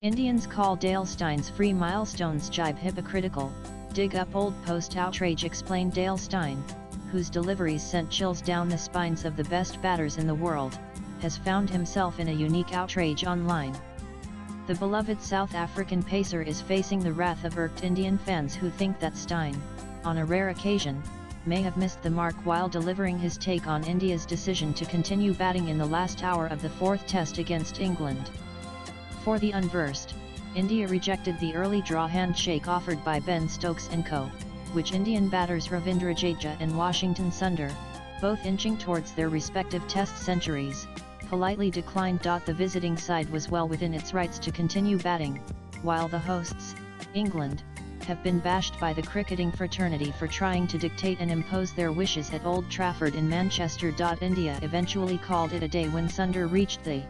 Indians call Dale Steyns free Milestones jibe hypocritical, dig up old post outrage explained Dale Steyn, whose deliveries sent chills down the spines of the best batters in the world, has found himself in a unique outrage online. The beloved South African pacer is facing the wrath of irked Indian fans who think that Steyn, on a rare occasion, may have missed the mark while delivering his take on India's decision to continue batting in the last hour of the fourth test against England. For the unversed, India rejected the early draw handshake offered by Ben Stokes and co., which Indian batters Ravindra Jadeja and Washington Sundar, both inching towards their respective test centuries, politely declined. The visiting side was well within its rights to continue batting, while the hosts, England, have been bashed by the cricketing fraternity for trying to dictate and impose their wishes at Old Trafford in Manchester. India eventually called it a day when Sundar reached the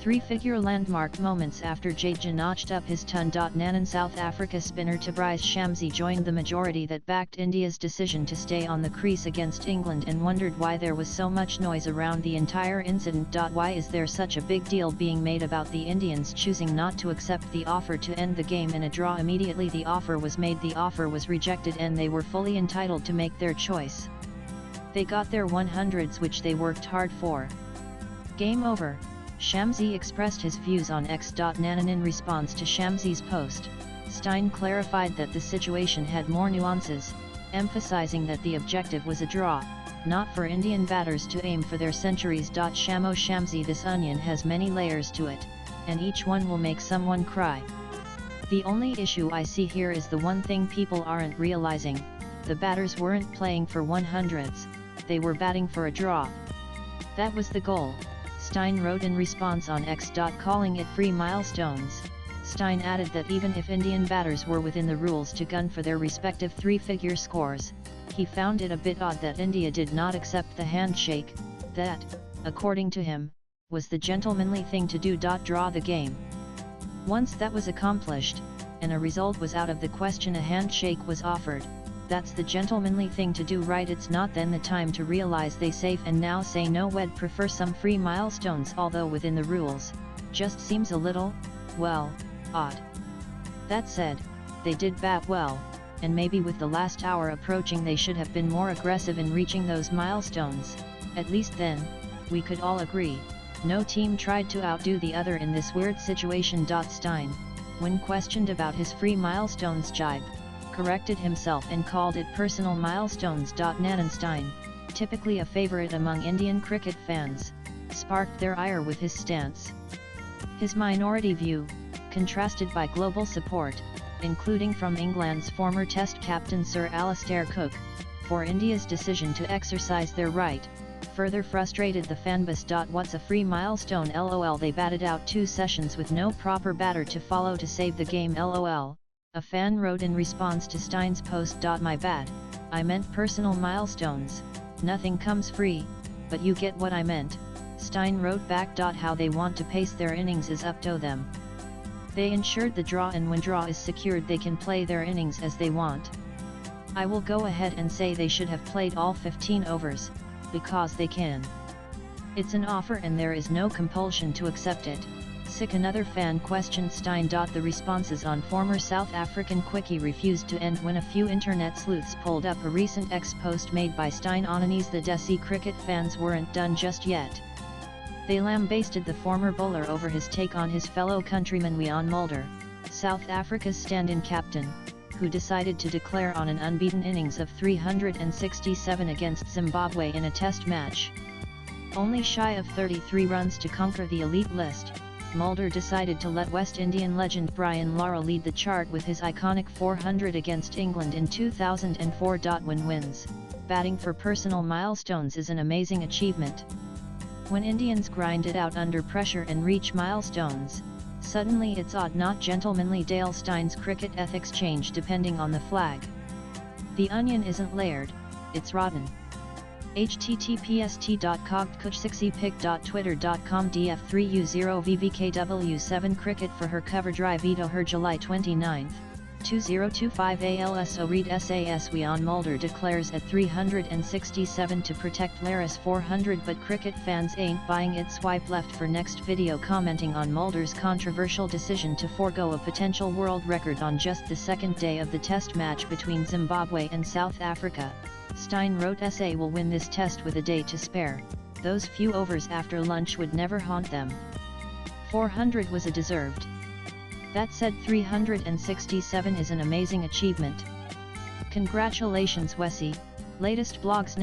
three-figure landmark moments after Jadeja notched up his ton. Nanan South Africa spinner Tabriz Shamsi joined the majority that backed India's decision to stay on the crease against England and wondered why there was so much noise around the entire incident. Why is there such a big deal being made about the Indians choosing not to accept the offer to end the game in a draw? Immediately the offer was made, the offer was rejected, and they were fully entitled to make their choice. They got their 100s, which they worked hard for. Game over. Shamsi expressed his views on X. Nanan in response to Shamsi's post, Steyn clarified that the situation had more nuances, emphasizing that the objective was a draw, not for Indian batters to aim for their centuries. Shamo Shamsi, this onion has many layers to it, and each one will make someone cry. The only issue I see here is the one thing people aren't realizing: the batters weren't playing for 100s, they were batting for a draw. That was the goal, Steyn wrote in response on X. Calling it free Milestones. Steyn added that even if Indian batters were within the rules to gun for their respective three-figure scores, he found it a bit odd that India did not accept the handshake. That, according to him, was the gentlemanly thing to do. Draw the game. Once that was accomplished, and a result was out of the question, a handshake was offered. That's the gentlemanly thing to do, right? It's not then the time to realize they safe and now say no. We'd prefer some free Milestones, although within the rules. Just seems a little, well, odd. That said, they did bat well, and maybe with the last hour approaching they should have been more aggressive in reaching those milestones. At least then, we could all agree, no team tried to outdo the other in this weird situation. Steyn, when questioned about his free Milestones jibe, corrected himself and called it personal milestones. Nanan Steyn, typically a favorite among Indian cricket fans, sparked their ire with his stance. His minority view, contrasted by global support, including from England's former Test captain Sir Alastair Cook, for India's decision to exercise their right, further frustrated the fanbase. What's a free milestone? LOL. They batted out 2 sessions with no proper batter to follow to save the game. LOL. A fan wrote in response to Steyn's post. My bad, I meant personal milestones. Nothing comes free, but you get what I meant. Steyn wrote back. How they want to pace their innings is up to them. They ensured the draw, and when draw is secured they can play their innings as they want. I will go ahead and say they should have played all 15 overs, because they can. It's an offer and there is no compulsion to accept it. Another fan questioned Steyn. The responses on former South African quickie refused to end when a few internet sleuths pulled up a recent X post made by Steyn on unease. The Desi cricket fans weren't done just yet. They lambasted the former bowler over his take on his fellow countryman Wiaan Mulder, South Africa's stand-in captain, who decided to declare on an unbeaten innings of 367 against Zimbabwe in a test match. Only shy of 33 runs to conquer the elite list, Mulder decided to let West Indian legend Brian Lara lead the chart with his iconic 400 against England in 2004. When wins, batting for personal milestones is an amazing achievement. When Indians grind it out under pressure and reach milestones, suddenly it's odd, not gentlemanly. Dale Steyn's cricket ethics change depending on the flag. The onion isn't layered, it's rotten. https://t.cogtkuch6epic.twitter.com df3u0vvkw7 cricket for her cover drive. Ito her July 29, 2025 ALSO read SAS Wian Mulder declares at 367 to protect Laris 400 but cricket fans ain't buying it. Swipe left for next video. Commenting on Mulder's controversial decision to forego a potential world record on just the second day of the test match between Zimbabwe and South Africa, Steyn wrote SA will win this test with a day to spare, those few overs after lunch would never haunt them. 400 was a deserved. That said, 367 is an amazing achievement. Congratulations Wessie. Latest blogs